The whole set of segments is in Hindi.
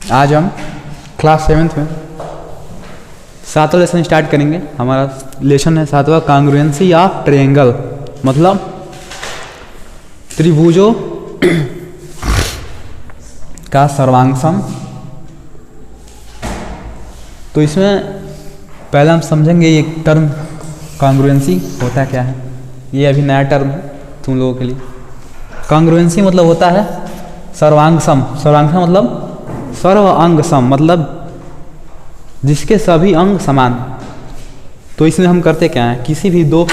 आज हम क्लास 7th में 7वां लेसन स्टार्ट करेंगे। हमारा लेसन है 7वां, कांग्रुएंसी ऑफ ट्रायंगल, मतलब त्रिभुजों का सर्वांगसम। तो इसमें पहले हम समझेंगे ये टर्म कांग्रुएंसी होता क्या है। ये अभी नया टर्म है तुम लोगों के लिए। कांग्रुएंसी मतलब होता है सर्वांगसम। सर्वांगसम मतलब सर्व अंग सम, मतलब जिसके सभी अंग समान। तो इसमें हम करते क्या है, किसी भी दो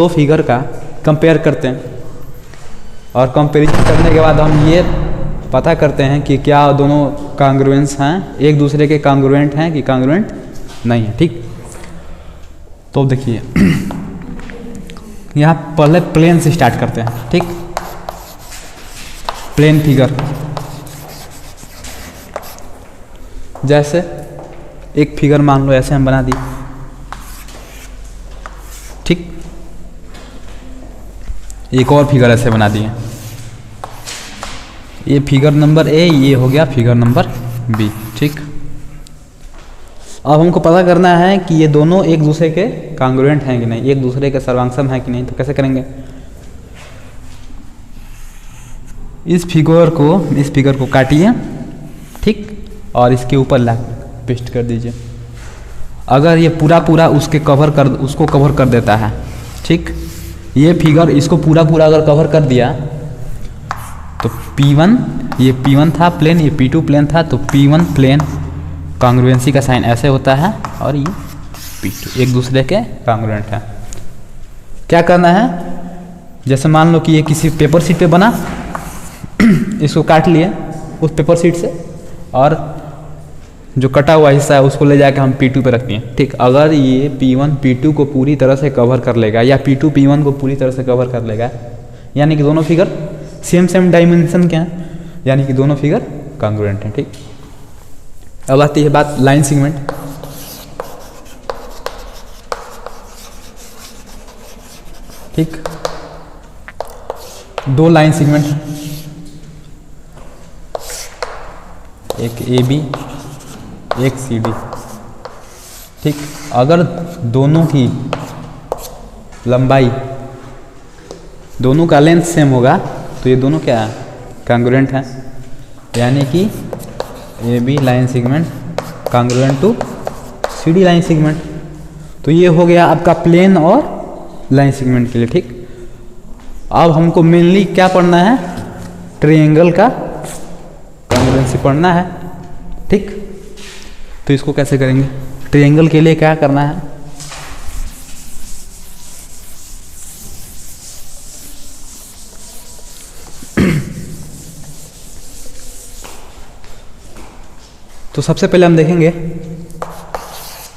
फिगर का कंपेयर करते हैं, और कंपैरिजन करने के बाद हम ये पता करते हैं कि क्या दोनों कांग्रुएंस हैं, एक दूसरे के कांग्रुएंट हैं कि कांग्रुएंट नहीं है। ठीक, तो देखिए यहाँ पहले प्लेन से स्टार्ट करते हैं। ठीक, प्लेन फिगर, जैसे एक फिगर मान लो ऐसे हम बना दिए। ठीक, एक और फिगर ऐसे बना दिए। ये फिगर नंबर ए, ये हो गया फिगर नंबर बी। ठीक, अब हमको पता करना है कि ये दोनों एक दूसरे के कांग्रुएंट हैं कि नहीं, एक दूसरे के सर्वांगसम है कि नहीं। तो कैसे करेंगे, इस फिगर को काटिए। ठीक, और इसके ऊपर ला पेस्ट कर दीजिए। अगर ये पूरा उसको कवर कर देता है, ठीक, ये फिगर इसको पूरा अगर कवर कर दिया तो P1, ये P1 था प्लेन, ये P2 प्लेन था, तो P1 प्लेन कांग्रुएंसी का साइन ऐसे होता है, और ये P2 एक दूसरे के कांग्रुएंट है। क्या करना है, जैसे मान लो कि ये किसी पेपर शीट पे बना, इसको काट लिए उस पेपर शीट से, और जो कटा हुआ हिस्सा है उसको ले जाकर हम P2 पे रखते हैं। ठीक, अगर ये P1 P2 को पूरी तरह से कवर कर लेगा, या P2 P1 को पूरी तरह से कवर कर लेगा, यानी कि दोनों फिगर सेम डायमेंशन के हैं, यानी कि दोनों फिगर कांग्रुएंट हैं। ठीक, अब आती है बात लाइन सेगमेंट। ठीक, दो लाइन सेगमेंट हैं, एक AB एक CD। ठीक, अगर दोनों की लंबाई, दोनों का लेंथ सेम होगा तो ये दोनों क्या है, कांग्रुएंट हैं, यानी कि AB line segment congruent to CD line segment. तो ये हो गया आपका प्लेन और लाइन सेगमेंट के लिए। ठीक, अब हमको मेनली क्या पढ़ना है, ट्रायंगल का कांग्रुएंसी पढ़ना है। ठीक, तो इसको कैसे करेंगे, ट्रायंगल के लिए क्या करना है, तो सबसे पहले हम देखेंगे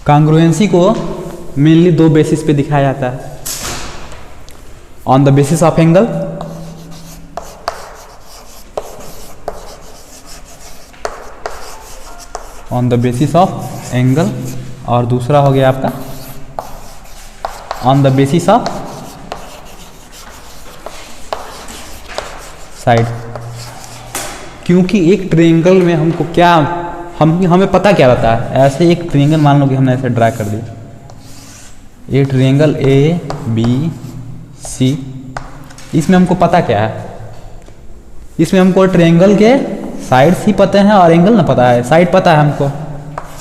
कांग्रुएंसी को मेनली दो बेसिस पे दिखाया जाता है, on the basis of angle, on the basis of angle, और दूसरा हो गया आपका on the basis of side. क्योंकि एक ट्रायंगल में हमको क्या, हमें पता क्या रहता है, ऐसे एक ट्रायंगल मान लो कि हमने ऐसे ड्रा कर दिया, ये ट्रायंगल ABC, इसमें हमको पता क्या है, इसमें हमको ट्रायंगल के साइड्स ही पता है और एंगल ना पता है। साइड पता है हमको,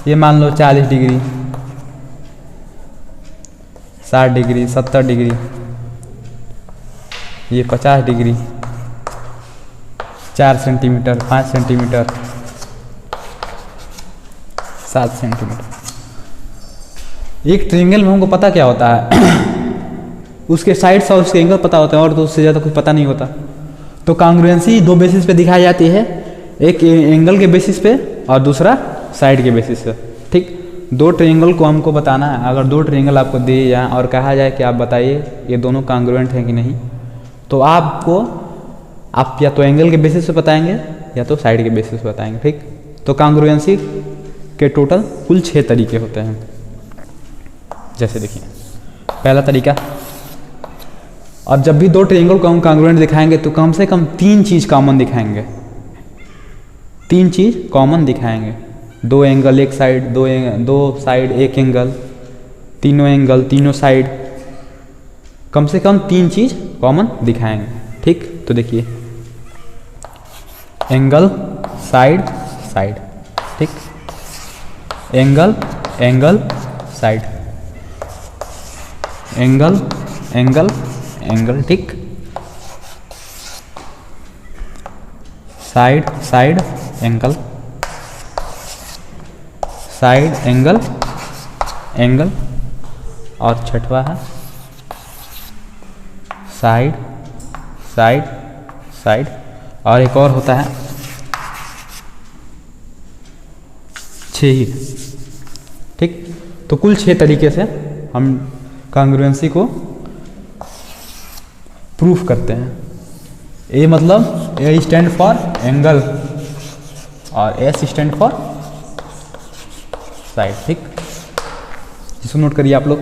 ये मान लो 40 डिग्री, 60 डिग्री, 70 डिग्री, ये 50 डिग्री, 4 सेंटीमीटर, 5 सेंटीमीटर, 7 सेंटीमीटर। एक ट्रायंगल में हमको पता क्या होता है, उसके साइड्स और उसके एंगल पता होता है, और तो उससे ज़्यादा कुछ पता नहीं होता। तो कांग्रुएंसी दो बेसिस पे दिखाई जाती है, एक एंगल के बेसिस पे और दूसरा साइड के बेसिस पे। ठीक, दो ट्रायंगल को हमको बताना है। अगर दो ट्रायंगल आपको दिए जाए और कहा जाए कि आप बताइए ये दोनों कांग्रुएंट हैं कि नहीं, तो आप या तो एंगल के बेसिस पे बताएंगे या तो साइड के बेसिस पे बताएंगे। ठीक, तो कांग्रुएंसी के टोटल कुल 6 तरीके होते हैं। जैसे देखिए, पहला तरीका, अब जब भी दो ट्रायंगल को हम कांग्रुएंट दिखाएंगे तो कम से कम 3 चीज़ कॉमन दिखाएंगे। तीन चीज़ कॉमन दिखाएंगे, दो एंगल एक साइड, दो साइड एक एंगल, तीनों एंगल तीनों साइड, कम से कम तीन चीज़ कॉमन दिखाएंगे। ठीक, तो देखिए एंगल साइड साइड, ठीक, angle angle side, angle angle angle, ठीक, side side angle, side angle angle, और छठवा है साइड साइड साइड, और एक और होता है 6 ही। ठीक, तो कुल 6 तरीके से हम कांग्रुएंसी को प्रूफ करते हैं। ए मतलब ए स्टैंड फॉर एंगल और एस स्टैंड फॉर साइड। ठीक, इसको नोट करिए आप लोग।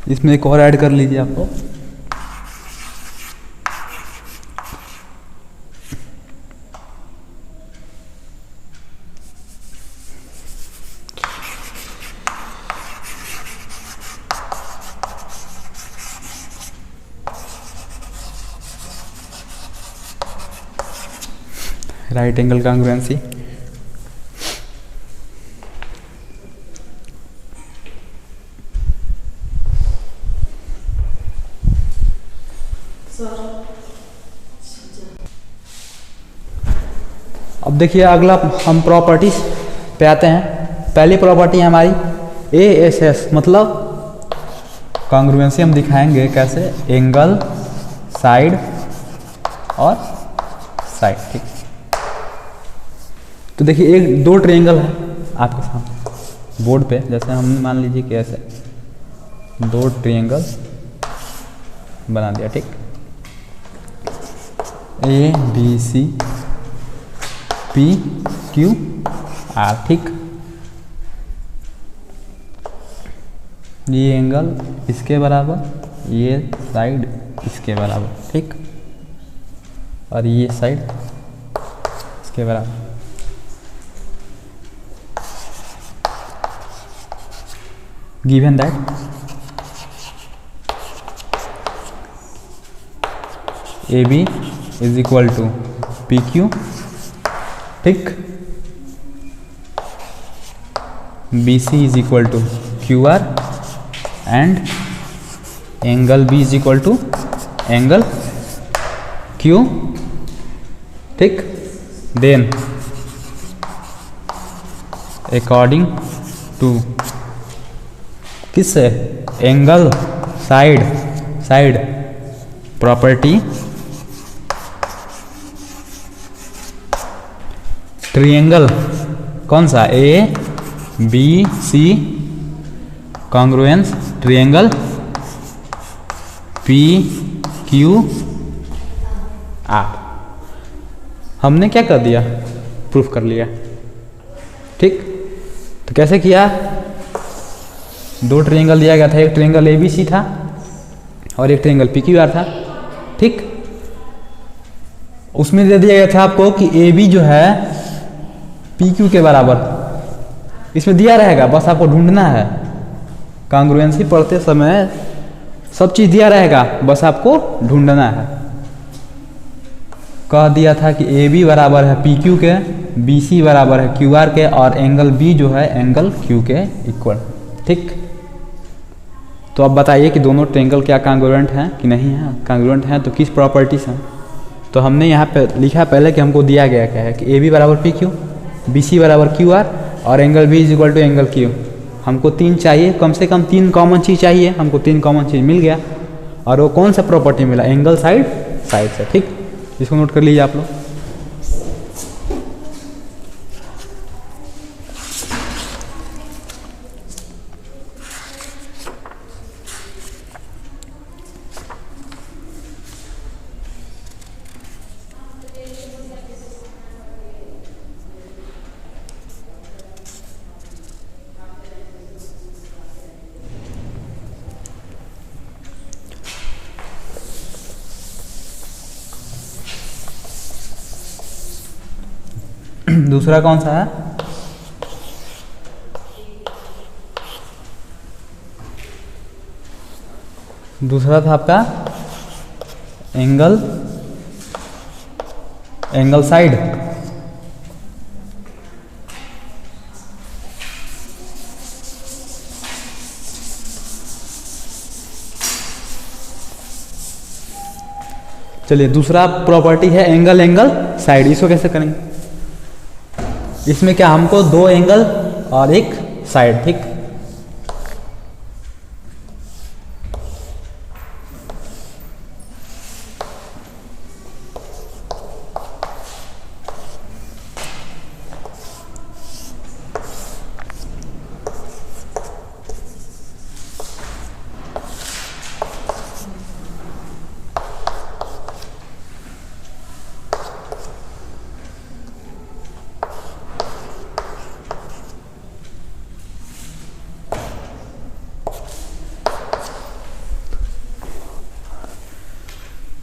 इसमें एक और ऐड कर लीजिए आप लोग। राइट एंगल कांग्रुएंसी, अब देखिए अगला हम प्रॉपर्टीज पे आते हैं। पहली प्रॉपर्टी हमारी ASS, मतलब कांग्रुएंसी हम दिखाएंगे कैसे, एंगल साइड और साइड। ठीक, तो देखिए एक दो ट्रायंगल है आपके सामने बोर्ड पे, जैसे हमने मान लीजिए कि ऐसे दो ट्रायंगल बना दिया। ठीक, ABC PQR। ठीक, ये एंगल इसके बराबर, ये साइड इसके बराबर। ठीक, और ये साइड इसके बराबर। Given that AB is equal to PQ, ठीक, BC is equal to QR and angle B is equal to angle Q। ठीक, देन अकॉर्डिंग टू किससे, angle side side property, triangle कौन सा, ABC कांग्रुएंस ट्रायंगल PQR। हमने क्या कर दिया, प्रूफ कर लिया। ठीक, तो कैसे किया, दो ट्रायंगल दिया गया था, एक ट्रायंगल ABC था और एक ट्रायंगल PQR था। ठीक, उसमें दे दिया गया था आपको कि AB जो है PQ के बराबर, इसमें दिया रहेगा, बस आपको ढूंढना है। कांग्रुएंसी पढ़ते समय सब चीज़ दिया रहेगा, बस आपको ढूंढना है। कह दिया था कि ए बी बराबर है पी क्यू के, बी सी बराबर है क्यू आर के, और एंगल बी जो है एंगल क्यू के इक्वल। ठीक, तो अब बताइए कि दोनों ट्रायंगल क्या कांग्रुएंट हैं कि नहीं है। कांग्रुएंट हैं तो किस प्रॉपर्टीज हैं। तो हमने यहाँ पे लिखा पहले कि हमको दिया गया क्या है कि ए बी बराबर पी क्यू, बी सी बराबर क्यू आर, और angle B is equal to angle Q. हमको 3 चाहिए, कम से कम 3 कॉमन चीज़ चाहिए। हमको 3 कॉमन चीज़ मिल गया, और वो कौन सा प्रॉपर्टी मिला, एंगल साइड से। ठीक, इसको नोट कर लीजिए आप लोग। दूसरा कौन सा है, दूसरा था आपका एंगल साइड। चलिए दूसरा प्रॉपर्टी है एंगल साइड। इसको कैसे करेंगे, इसमें क्या हमको 2 एंगल और 1 साइड। ठीक,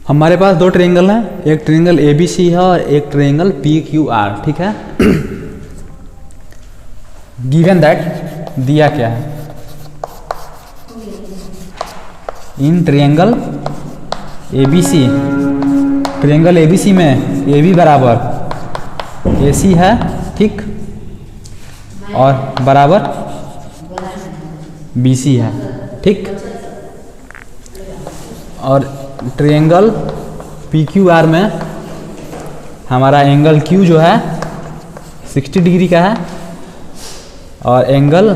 हमारे पास 2 ट्रायंगल हैं, एक ट्रायंगल ए बी सी है और एक ट्रायंगल पी क्यू आर। ठीक है, गिवन दैट दिया क्या है, in triangle A B C, triangle A B C में ए बी बराबर ए सी है। ठीक, और बराबर बी सी है। ठीक, और ट्रायंगल पी क्यू आर में हमारा एंगल क्यू जो है 60 डिग्री का है, और एंगल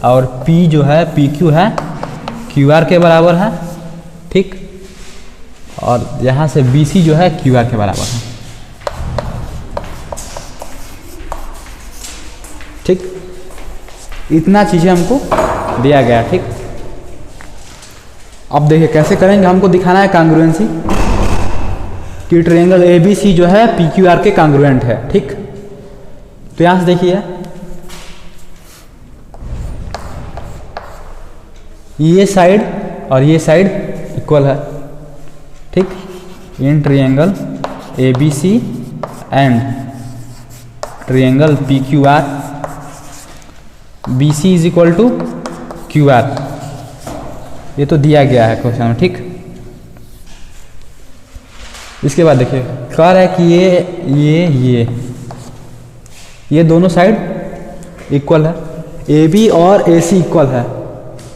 और पी जो है पी क्यू है क्यू आर के बराबर है। ठीक, और यहाँ से बी सी जो है क्यू आर के बराबर है। ठीक, इतना चीज़ें हमको दिया गया। ठीक, अब देखिए कैसे करेंगे, हमको दिखाना है कांग्रुएंसी कि ट्रायंगल ए बी सी जो है पी क्यू आर के कांग्रुएंट है। ठीक, तो यहाँ से देखिए ये साइड और ये साइड इक्वल है। ठीक, in triangle A B C and triangle P Q R, B C is equal to Q R. ये तो दिया गया है क्वेश्चन में। ठीक, इसके बाद देखिए कह रहा है कि ये दोनों साइड इक्वल है, ए बी और ए सी इक्वल है।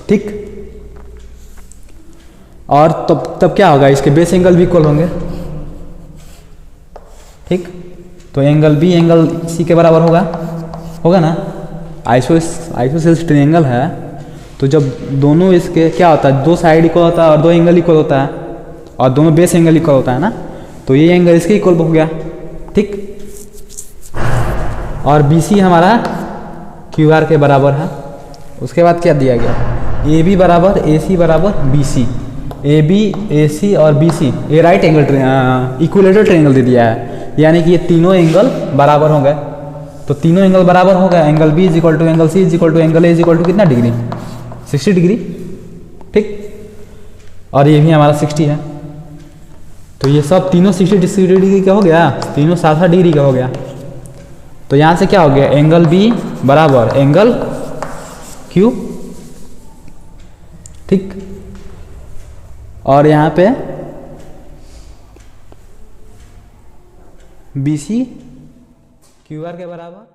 ठीक, और तब क्या होगा, इसके बेस एंगल भी इक्वल होंगे। ठीक, तो एंगल बी एंगल सी के बराबर होगा ना। आइसोसेल्स ट्रायंगल है, तो जब दोनों इसके क्या होता है, 2 साइड इक्वल होता है और 2 एंगल इक्वल होता है, और दोनों बेस एंगल इक्वल होता है ना, तो ये एंगल इसके इक्वल हो गया। ठीक, और बी सी हमारा क्यू आर के बराबर है। उसके बाद क्या दिया गया, ए बी बराबर ए सी बराबर बी सी। ए बी ए सी और बी सी ये राइट एंगल इक्विलेटरल ट्रायंगल दे दिया है, यानी कि ये तीनों एंगल बराबर हो गए। तो तीनों एंगल बराबर हो गए, angle B is equal to angle C is equal to angle A is equal to कितना डिग्री, 60 डिग्री। ठीक, और ये भी हमारा 60 है, तो ये सब तीनों 60 डिग्री का हो गया, तीनों 60 डिग्री का हो गया। तो यहाँ से क्या हो गया, एंगल बी बराबर एंगल क्यू। ठीक, और यहाँ पे BC QR के बराबर